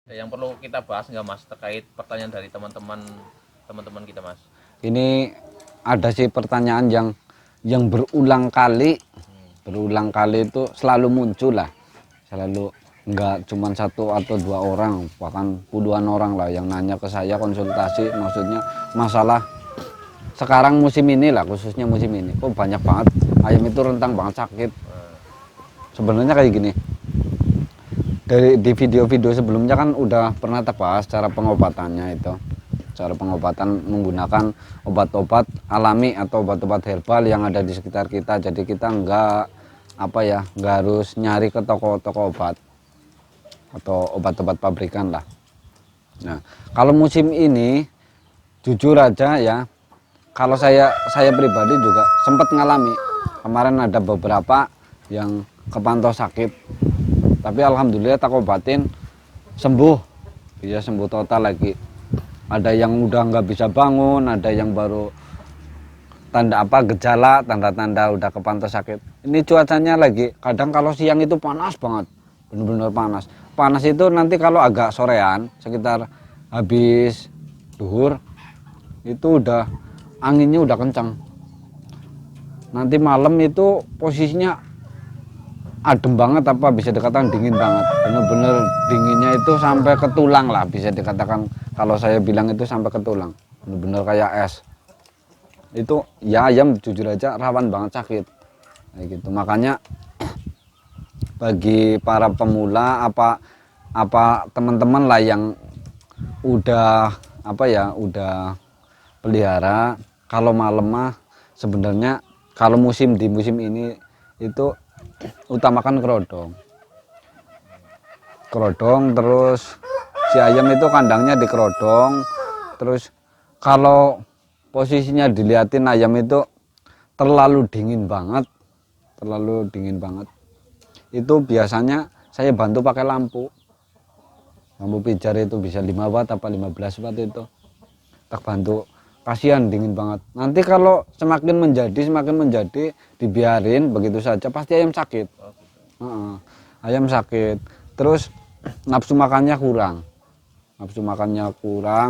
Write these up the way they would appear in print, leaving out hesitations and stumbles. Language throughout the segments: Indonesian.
Yang perlu kita bahas nggak Mas terkait pertanyaan dari teman-teman kita Mas? Ini ada sih pertanyaan yang berulang kali itu selalu muncul lah, selalu nggak cuma satu atau dua orang, bahkan puluhan orang lah yang nanya ke saya konsultasi, maksudnya masalah sekarang musim ini lah, khususnya musim ini kok banyak banget ayam itu rentang banget sakit. Sebenarnya kayak gini, di video-video sebelumnya kan udah pernah terbahas cara pengobatannya itu, cara pengobatan menggunakan obat-obat alami atau obat-obat herbal yang ada di sekitar kita. Jadi kita nggak harus nyari ke toko-toko obat atau obat-obat pabrikan lah. Nah, kalau musim ini jujur aja ya, kalau saya pribadi juga sempat ngalami kemarin, ada beberapa yang kepantau sakit, tapi alhamdulillah tak obatin sembuh, bisa sembuh total lagi. Ada yang udah nggak bisa bangun, ada yang baru tanda-tanda udah kepantau sakit. Ini cuacanya lagi, kadang kalau siang itu panas banget, bener-bener panas. Panas itu nanti kalau agak sorean, sekitar habis duhur, itu udah anginnya udah kencang. Nanti malam itu posisinya adem banget, apa bisa dikatakan dingin banget, bener-bener dinginnya itu sampai ke tulang lah, bisa dikatakan kalau saya bilang itu sampai ke tulang, bener-bener kayak es. Itu ya ayam jujur aja rawan banget sakit kayak gitu. Makanya bagi para pemula apa teman-teman lah yang udah udah pelihara, kalau malam mah sebenarnya kalau di musim ini itu utamakan kerodong, terus si ayam itu kandangnya di kerodong. Terus kalau posisinya dilihatin ayam itu terlalu dingin banget, itu biasanya saya bantu pakai lampu pijar, itu bisa 5 watt apa 15 watt itu tak bantu. Kasihan dingin banget. Nanti kalau semakin menjadi dibiarin begitu saja pasti ayam sakit. Ayam sakit. Terus nafsu makannya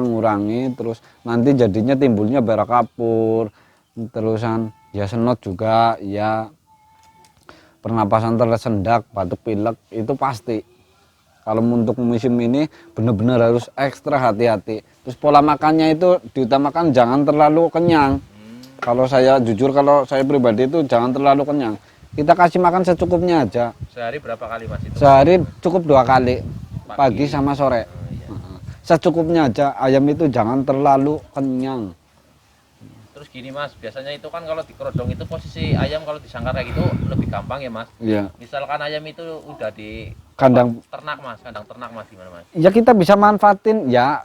ngurangi, terus nanti jadinya timbulnya berak kapur, terusan ya senot juga, ya pernapasan tersendak, batuk pilek, itu pasti. Kalau untuk musim ini benar-benar harus ekstra hati-hati. Terus pola makannya itu diutamakan jangan terlalu kenyang. Kalau saya pribadi itu jangan terlalu kenyang. Kita kasih makan secukupnya aja. Sehari berapa kali Mas itu? Sehari cukup 2 kali, pagi sama sore. Secukupnya aja, ayam itu jangan terlalu kenyang. Terus gini Mas, biasanya itu kan kalau di kerodong itu posisi ayam kalau disangkar kayak gitu lebih gampang ya Mas? Iya. Misalkan ayam itu udah di Kandang ternak Mas gimana Mas? ya kita bisa manfaatin ya,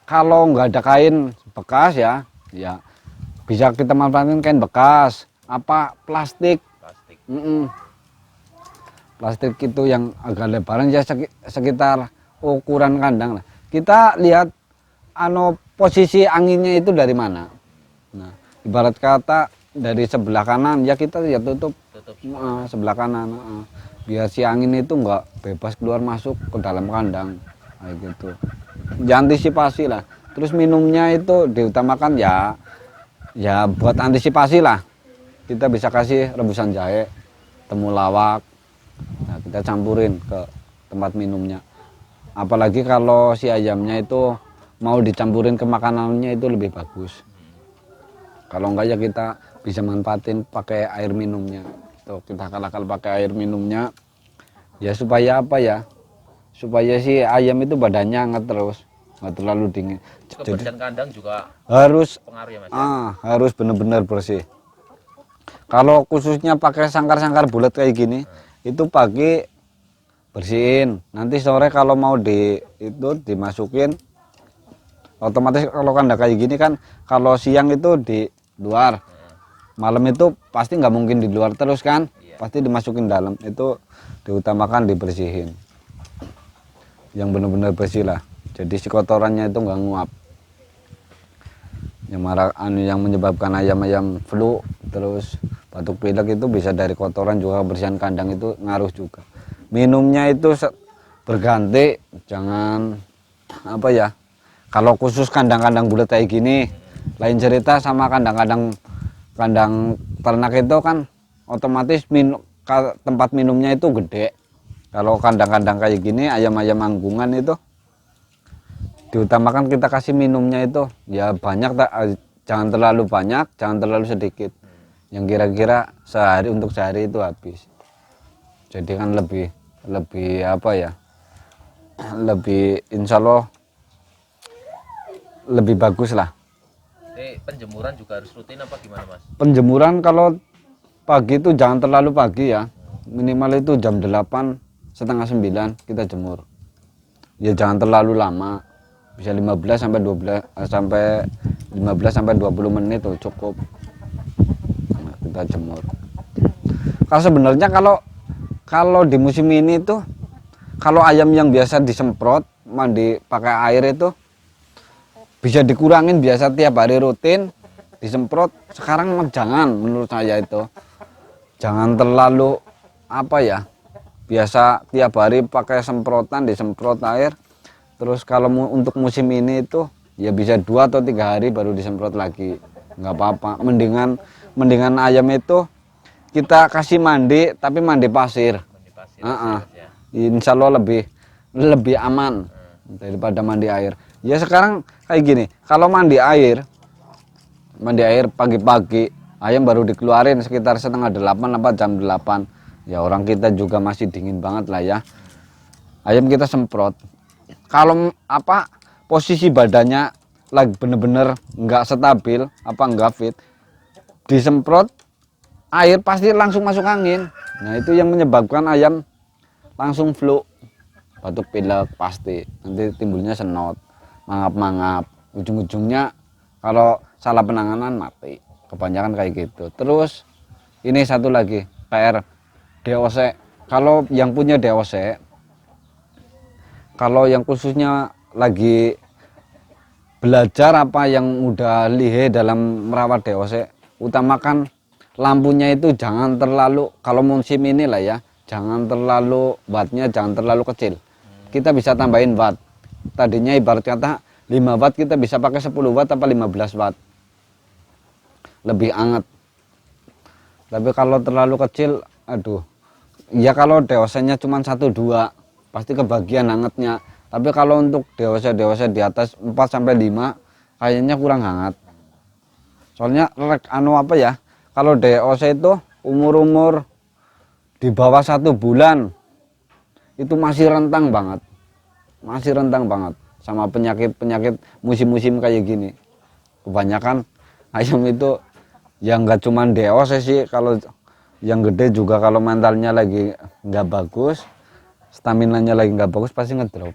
kalau nggak ada kain bekas ya bisa kita manfaatin kain bekas, plastik. Plastik itu yang agak lebaran ya, sekitar ukuran kandang lah. Kita lihat posisi anginnya itu dari mana. Nah, ibarat kata dari sebelah kanan ya kita ya tutup sebelah kanan, biar si angin itu nggak bebas keluar masuk ke dalam kandang kayak gitu. Ya antisipasi lah. Terus minumnya itu diutamakan ya buat antisipasi lah. Kita bisa kasih rebusan jahe, temulawak. Nah, kita campurin ke tempat minumnya. Apalagi kalau si ayamnya itu mau dicampurin ke makanannya itu lebih bagus. Kalau enggak ya kita bisa manfaatin pakai air minumnya. Tuh, kita kalahkan pakai air minumnya. Ya supaya supaya si ayam itu badannya hangat terus, nggak terlalu dingin. Kebersihan kandang juga harus pengaruh ya Mas? Harus benar-benar bersih. Kalau khususnya pakai sangkar-sangkar bulat kayak gini, itu pagi bersihin. Nanti sore kalau mau dimasukin, otomatis kalau kandang kayak gini kan, kalau siang itu di luar, malam itu pasti nggak mungkin di luar terus kan, pasti dimasukin dalam. Itu diutamakan dibersihin, yang benar-benar bersih lah, jadi si kotorannya itu nggak nguap. Yang menyebabkan ayam-ayam flu terus batuk pilek itu bisa dari kotoran juga. Kebersihan kandang itu ngaruh juga. Minumnya itu berganti, jangan apa ya, kalau khusus kandang-kandang bulat kayak gini lain cerita sama kandang-kandang kandang ternak itu kan otomatis tempat minumnya itu gede. Kalau kandang-kandang kayak gini ayam-ayam anggungan itu diutamakan kita kasih minumnya itu ya banyak, jangan terlalu banyak, jangan terlalu sedikit, yang kira-kira untuk sehari itu habis. Jadi kan lebih apa ya, lebih insya Allah lebih bagus lah. Penjemuran juga harus rutin apa gimana Mas? Penjemuran kalau pagi itu jangan terlalu pagi ya, minimal itu jam 8 setengah 9 kita jemur ya, jangan terlalu lama, bisa 15 sampai 20 menit tuh cukup. Nah, kita jemur. Kalau sebenarnya kalau di musim ini tuh, kalau ayam yang biasa disemprot mandi pakai air itu bisa dikurangin, biasa tiap hari rutin disemprot. Sekarang jangan, menurut saya itu jangan terlalu apa ya, biasa tiap hari pakai semprotan, disemprot air. Terus kalau untuk musim ini itu ya bisa 2 atau 3 hari baru disemprot lagi, nggak apa-apa. Mendingan ayam itu kita kasih mandi tapi mandi pasir. Mandi pasir, ya. Insya Allah lebih aman daripada mandi air. Ya sekarang kayak gini, kalau mandi air pagi-pagi ayam baru dikeluarin sekitar setengah 8 apa jam 8 ya, orang kita juga masih dingin banget lah ya, ayam kita semprot. Kalau apa posisi badannya lagi bener-bener nggak stabil apa nggak fit, disemprot air pasti langsung masuk angin. Nah itu yang menyebabkan ayam langsung flu, batuk pilek pasti, nanti timbulnya senot, mangap-mangap, ujung-ujungnya kalau salah penanganan mati, kebanyakan kayak gitu. Terus ini satu lagi PR DOC. Kalau yang punya DOC, kalau yang khususnya lagi belajar apa yang udah lihai dalam merawat DOC, utamakan lampunya itu jangan terlalu, kalau musim ini lah ya, jangan terlalu wattnya jangan terlalu kecil. Kita bisa tambahin watt. Tadinya ibarat kata 5 watt kita bisa pakai 10 watt apa 15 watt. Lebih anget. Tapi kalau terlalu kecil, aduh. Ya kalau DOC-nya cuma 1-2 pasti kebagian hangatnya. Tapi kalau untuk DOC di atas 4 sampai 5 kayaknya kurang hangat. Soalnya apa ya? Kalau DOC itu umur di bawah 1 bulan itu masih rentang banget, sama penyakit musim-musim kayak gini. Kebanyakan ayam itu yang nggak cuma DOC sih, kalau yang gede juga kalau mentalnya lagi nggak bagus, staminanya lagi nggak bagus pasti ngedrop.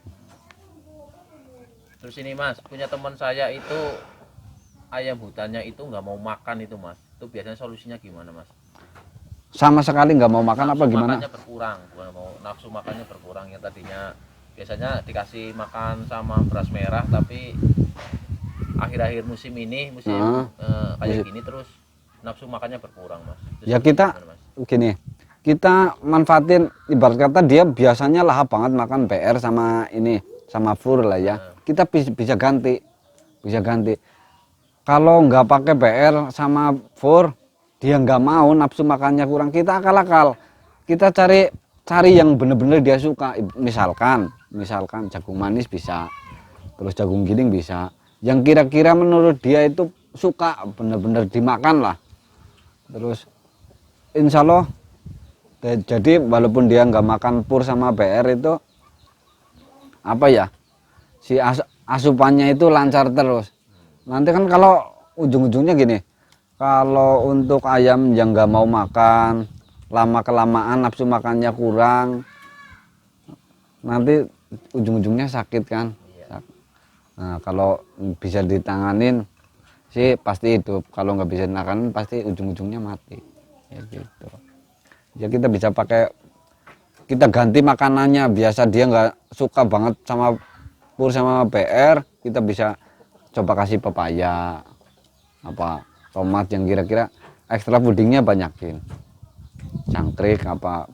Terus ini Mas, punya teman saya itu ayam hutannya itu nggak mau makan itu Mas. Itu biasanya solusinya gimana Mas? Sama sekali nggak mau makan apa gimana? Makannya berkurang, bukan mau nafsu makannya berkurang. Yang tadinya biasanya dikasih makan sama beras merah, tapi akhir-akhir musim ini kayak gini terus nafsu makannya berkurang Mas. Itu Ya kita gimana, Mas? gini, kita manfaatin, ibarat kata dia biasanya lahap banget makan PR sama ini sama fur lah ya. Kita bisa ganti. Kalau nggak pakai PR sama fur, dia nggak mau, nafsu makannya kurang, kita akal-akal. Kita cari yang bener-bener dia suka. Misalkan jagung manis bisa, terus jagung giling bisa. Yang kira-kira menurut dia itu suka, bener-bener dimakan lah. Terus insya Allah, jadi walaupun dia nggak makan pur sama PR itu, apa ya, si asupannya itu lancar terus. Nanti kan kalau ujung-ujungnya gini, kalau untuk ayam yang nggak mau makan, lama-kelamaan nafsu makannya kurang, nanti ujung-ujungnya sakit kan. Nah kalau bisa ditanganin sih pasti hidup, kalau nggak bisa ditanganin pasti ujung-ujungnya mati. Ya gitu. Ya kita bisa pakai, kita ganti makanannya. Biasa dia nggak suka banget sama pur sama PR, kita bisa coba kasih pepaya, apa tomat yang kira-kira ekstra pudingnya banyakin, cangkrik apa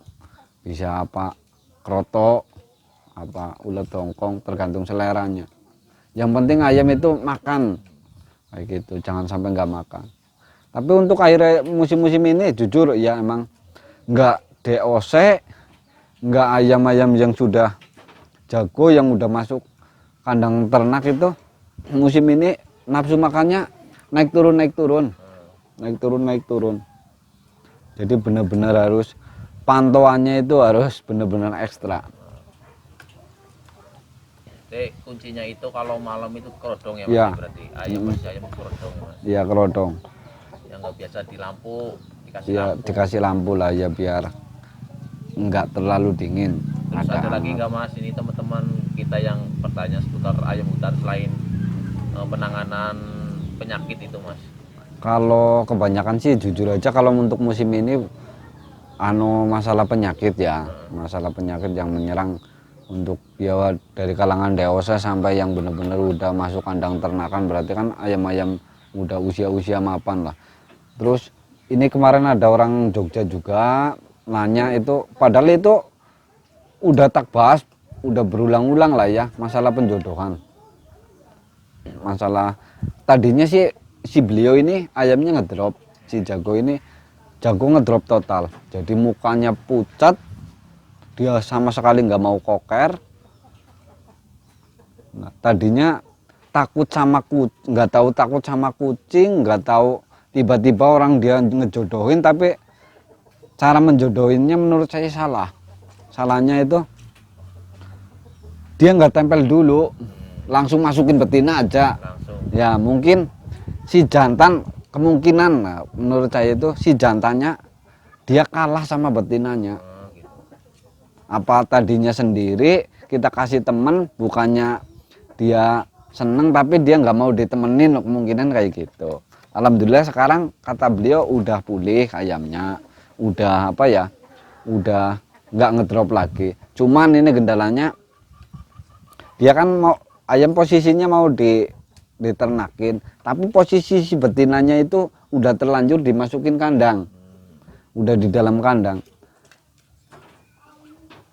bisa apa kroto, apa ulet hongkong, tergantung seleranya. Yang penting ayam itu makan kayak gitu, jangan sampai nggak makan. Tapi untuk akhir musim-musim ini jujur ya emang nggak DOC, nggak ayam-ayam yang sudah jago yang udah masuk kandang ternak itu musim ini nafsu makannya naik turun naik turun naik turun naik turun. Jadi benar-benar harus pantauannya itu harus benar-benar ekstra. Jadi kuncinya itu kalau malam itu kerodong ya Mas, Ya. berarti ayam masih ayam kerodong ya Mas. Iya kerodong. Yang nggak biasa di lampu dikasih Ya lampu. dikasih lampu lah ya biar nggak terlalu dingin. Terus ada lagi nggak Mas, ini teman-teman kita yang bertanya seputar ayam hutan selain penanganan penyakit itu Mas? Kalau kebanyakan sih jujur aja kalau untuk musim ini masalah penyakit ya, masalah penyakit yang menyerang untuk ya dari kalangan dewasa sampai yang benar-benar udah masuk kandang ternakan, berarti kan ayam-ayam udah usia-usia mapan lah. Terus ini kemarin ada orang Jogja juga nanya itu, padahal itu udah tak bahas, udah berulang-ulang lah ya masalah penjodohan. Masalah tadinya sih si beliau ini ayamnya ngedrop, si jago ini jago ngedrop total, jadi mukanya pucat, dia sama sekali nggak mau koker. Nah, tadinya takut sama nggak tahu takut sama kucing, nggak tahu tiba-tiba orang dia ngejodohin, tapi cara menjodohinnya menurut saya salah. Salahnya itu dia nggak tempel dulu, langsung masukin betina aja. Langsung. Ya mungkin si jantan kemungkinan, nah, menurut saya itu si jantannya dia kalah sama betinanya. Gitu. Apa tadinya sendiri kita kasih temen, bukannya dia seneng tapi dia nggak mau ditemenin, kemungkinan kayak gitu. Alhamdulillah sekarang kata beliau udah pulih ayamnya, udah apa ya, udah nggak ngedrop lagi. Cuman ini kendalanya dia kan mau ayam posisinya mau diternakin, tapi posisi si betinanya itu udah terlanjur dimasukin kandang, udah di dalam kandang.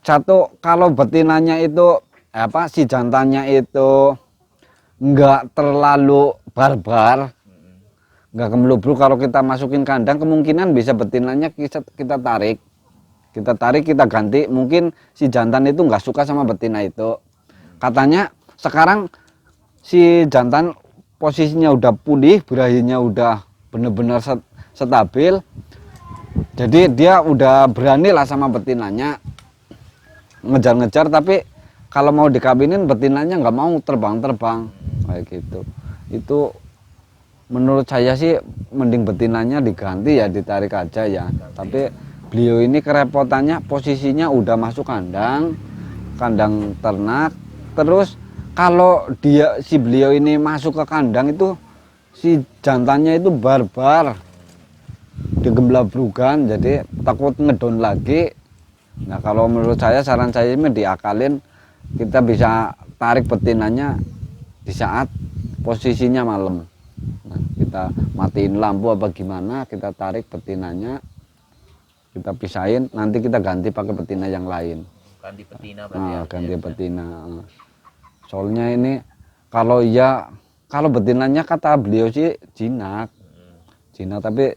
Satu, kalau betinanya itu apa si jantannya itu nggak terlalu barbar, nggak kemelubruk, kalau kita masukin kandang kemungkinan bisa betinanya kita tarik, kita ganti. Mungkin si jantan itu nggak suka sama betina itu. Katanya sekarang si jantan posisinya udah pulih, birahinya udah bener-bener stabil, jadi dia udah berani lah sama betinanya ngejar-ngejar. Tapi kalau mau dikawinin betinanya nggak mau terbang-terbang kayak gitu. Itu menurut saya sih mending betinanya diganti ya, ditarik aja ya. Tapi beliau ini kerepotannya posisinya udah masuk kandang ternak. Terus kalau si beliau ini masuk ke kandang itu si jantannya itu barbar, digemblabrukan, jadi takut ngedon lagi. Nah kalau menurut saya, saran saya ini diakalin, kita bisa tarik betinanya di saat posisinya malam. Nah, kita matiin lampu apa gimana, kita tarik betinanya, kita pisahin, nanti kita ganti pakai betina yang lain. Ganti betina berarti ya? Ganti betina. Soalnya ini kalau betinanya kata beliau sih jinak, tapi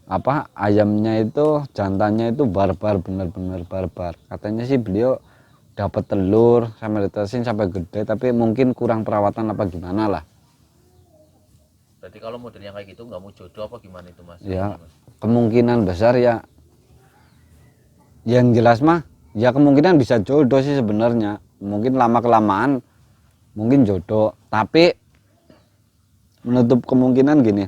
apa ayamnya itu jantannya itu barbar, benar-benar barbar. Katanya sih beliau dapat telur sampai diterusin sampai gede, tapi mungkin kurang perawatan apa gimana lah. Berarti kalau modelnya kayak gitu nggak mau jodoh apa gimana itu Mas? Ya kemungkinan besar ya, yang jelas mah ya kemungkinan bisa jodoh sih sebenarnya. Mungkin lama kelamaan mungkin jodoh, tapi menutup kemungkinan gini,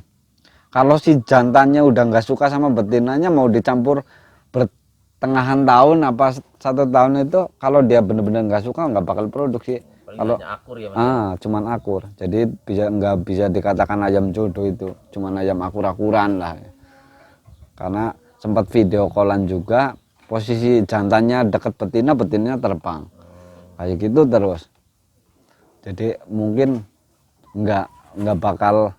kalau si jantannya udah nggak suka sama betinanya, mau dicampur pertengahan tahun apa 1 tahun itu, kalau dia bener-bener nggak suka nggak bakal produksi. Kalau akur ya Mas? Cuman akur, jadi nggak bisa dikatakan ayam jodoh itu, cuman ayam akur-akuran lah. Karena sempat video callan juga, posisi jantannya deket betinanya terbang kayak gitu terus. Jadi mungkin nggak bakal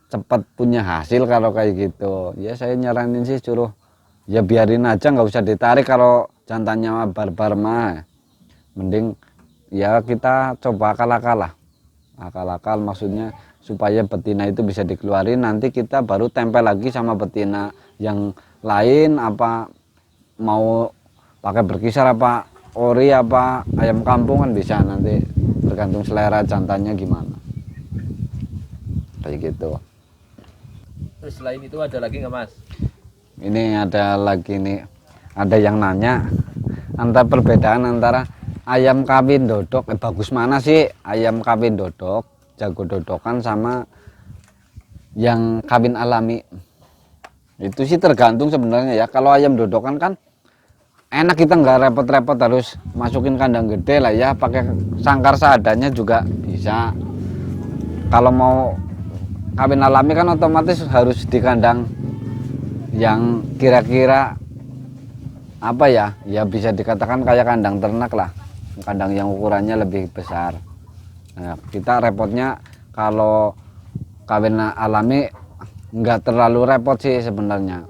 cepat punya hasil kalau kayak gitu. Ya saya nyaranin sih suruh ya biarin aja, nggak usah ditarik kalau jantannya barbar mah. mending ya kita coba akal-akal maksudnya supaya betina itu bisa dikeluarin, nanti kita baru tempel lagi sama betina yang lain, apa mau pakai berkisar apa ori apa ayam kampung kan bisa, nanti tergantung selera jantannya gimana kayak gitu. Terus selain itu ada lagi nggak Mas? Ini ada lagi nih, ada yang nanya antara perbedaan antara ayam kawin dodok, bagus mana sih ayam kawin dodok jago dodokan sama yang kawin alami. Itu sih tergantung sebenarnya ya. Kalau ayam dodokan kan enak, kita nggak repot-repot harus masukin kandang gede lah ya, pakai sangkar seadanya juga bisa. Kalau mau kawin alami kan otomatis harus di kandang yang kira-kira apa ya, ya bisa dikatakan kayak kandang ternak lah, kandang yang ukurannya lebih besar. Nah, kita repotnya kalau kawin alami nggak terlalu repot sih sebenarnya.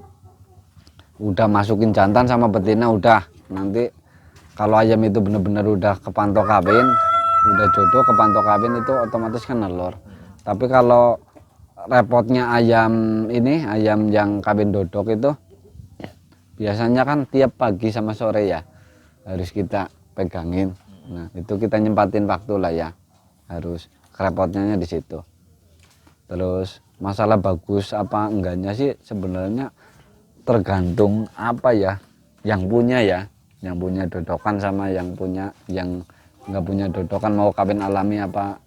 Udah masukin jantan sama betina udah, nanti kalau ayam itu bener-bener udah kepantau kawin, udah jodoh kepantau kawin, itu otomatis kan nelur. Tapi kalau repotnya ayam ini, ayam yang kawin dodok itu biasanya kan tiap pagi sama sore ya harus kita pegangin. Nah itu kita nyempatin waktu lah ya, harus kerepotnya di situ. Terus masalah bagus apa enggaknya sih sebenarnya tergantung apa ya, yang punya ya, yang punya dodokan sama yang nggak punya dodokan, mau kawin alami apa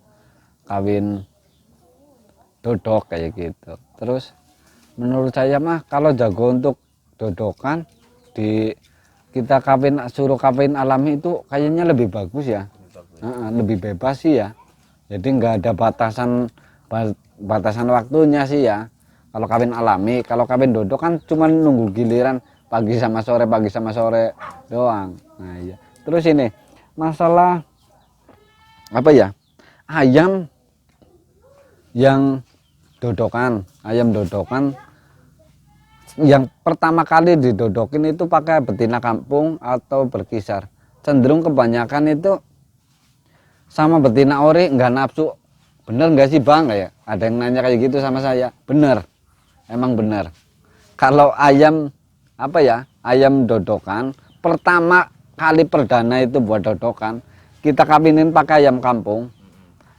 kawin dodok kayak gitu. Terus menurut saya mah kalau jago untuk dodokan kita suruh kawin alami itu kayaknya lebih bagus ya. Lebih bebas sih ya, jadi nggak ada batasan waktunya sih ya kalau kawin alami. Kalau kawin dodok kan cuma nunggu giliran pagi sama sore doang. Nah iya. Terus ini masalah apa ya, ayam yang ayam dodokan yang pertama kali didodokin itu pakai betina kampung atau berkisar, cenderung kebanyakan itu sama betina ori nggak nafsu. Bener nggak sih bang? Kayak ada yang nanya kayak gitu sama saya. Bener, emang bener. Kalau ayam apa ya, ayam dodokan pertama kali perdana itu buat dodokan, kita kawinin pakai ayam kampung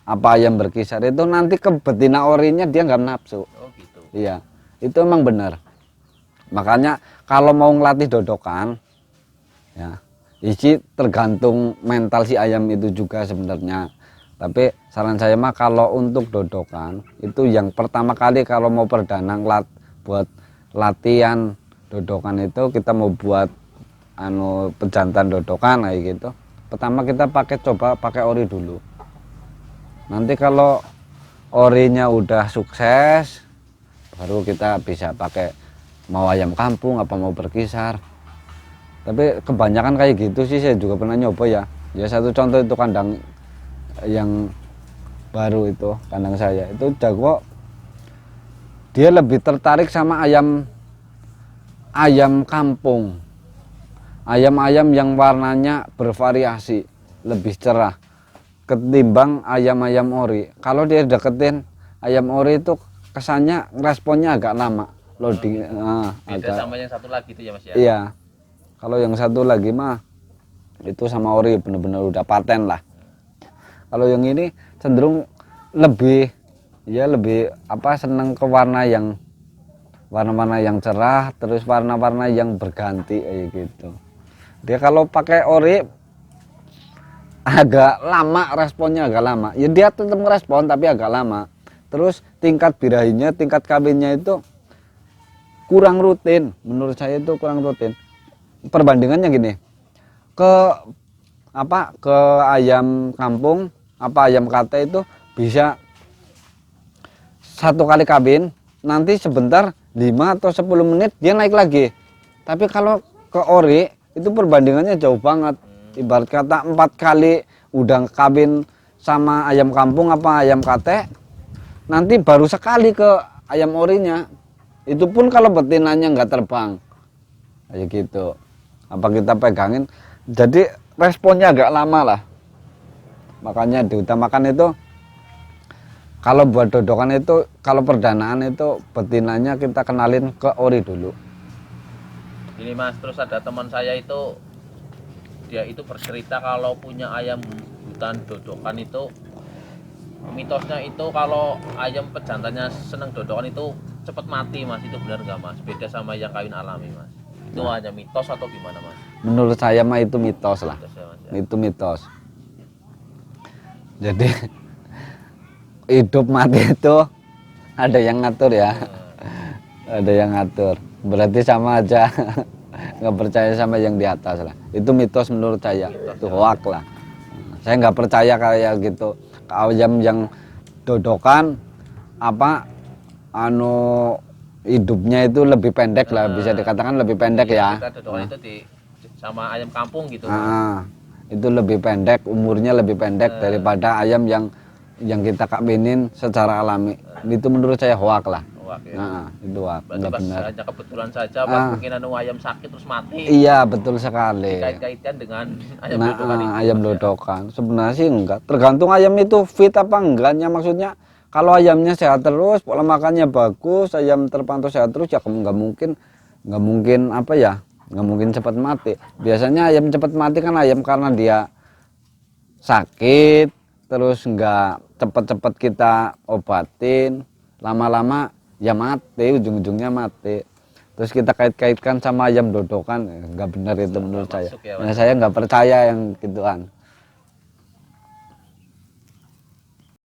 apa ayam berkisar, itu nanti ke betina orinya dia nggak nafsu. Oh gitu. Iya, itu emang benar. Makanya kalau mau ngelatih dodokan ya isi tergantung mental si ayam itu juga sebenarnya. Tapi saran saya mah kalau untuk dodokan itu yang pertama kali kalau mau perdana buat latihan dodokan itu, kita mau buat pejantan dodokan kayak gitu, pertama kita coba pakai ori dulu. Nanti kalau orinya udah sukses, baru kita bisa pakai mau ayam kampung apa mau berkisar. Tapi kebanyakan kayak gitu sih, saya juga pernah nyoba ya. Ya satu contoh itu kandang yang baru itu, kandang saya itu jago, dia lebih tertarik sama ayam kampung, ayam-ayam yang warnanya bervariasi, lebih cerah ketimbang ayam-ayam ori. Kalau dia deketin ayam ori itu kesannya responnya agak lama, loading. Beda sama yang satu lagi itu ya Mas ya? Iya, kalau yang satu lagi mah itu sama ori bener-bener udah paten lah. Kalau yang ini cenderung lebih seneng ke warna yang cerah, terus warna-warna yang berganti kayak gitu. Dia kalau pakai ori agak lama, responnya agak lama. Ya dia tetap merespon tapi agak lama. Terus tingkat birahinya, tingkat kawinnya itu kurang rutin. Menurut saya itu kurang rutin. Perbandingannya gini, ke ayam kampung apa ayam kate itu bisa satu kali kawin, nanti sebentar 5 atau 10 menit dia naik lagi. Tapi kalau ke ori itu perbandingannya jauh banget. Ibarat kata 4 kali udah kawin sama ayam kampung apa ayam kate, nanti baru sekali ke ayam orinya. Itu pun kalau betinanya nggak terbang kayak gitu, apa kita pegangin. Jadi responnya agak lama lah. Makanya diutamakan itu kalau buat dodokan itu, kalau perdanaan itu betinanya kita kenalin ke ori dulu. Ini Mas, terus ada teman saya itu, dia itu bercerita kalau punya ayam hutan dodokan itu, mitosnya itu kalau ayam pejantannya seneng dodokan itu cepet mati Mas. Itu benar nggak Mas? Beda sama yang kawin alami Mas. Itu hanya mitos atau gimana Mas? Menurut saya mah itu mitos lah. Mitos ya, Mas, ya. Itu mitos. Jadi hidup mati itu ada yang ngatur ya. Ada yang ngatur. Berarti sama aja nggak percaya sama yang di atas lah. Itu mitos menurut saya. Itu hoak lah. Saya nggak percaya kayak gitu. Ayam yang dodokan apa hidupnya itu lebih pendek lah, bisa dikatakan lebih pendek ya. Kita dodokan itu sama ayam kampung gitu. Itu lebih pendek, umurnya lebih pendek daripada ayam yang kita kawinin secara alami. Itu menurut saya hoak lah. Hoak, ya. Itu hoak. Berarti Nggak pas benar. hanya kebetulan saja pas mungkin ayam sakit terus mati. Iya, betul sekali. Kait-kaitkan dengan ayam dodokan itu. Ayam Mas, ya. dodokan. Sebenarnya sih enggak. Tergantung ayam itu fit apa enggaknya. Maksudnya kalau ayamnya sehat terus, pola makannya bagus, ayam terpantau sehat terus, ya nggak mungkin apa ya? Nggak mungkin cepat mati. Biasanya ayam cepat mati kan ayam karena dia sakit, terus nggak cepat-cepat kita obatin, lama-lama ya mati, ujung-ujungnya mati. Terus kita kait-kaitkan sama ayam dodokan, nggak benar itu menurut saya. Masuk ya, Nah, saya nggak percaya yang gituan.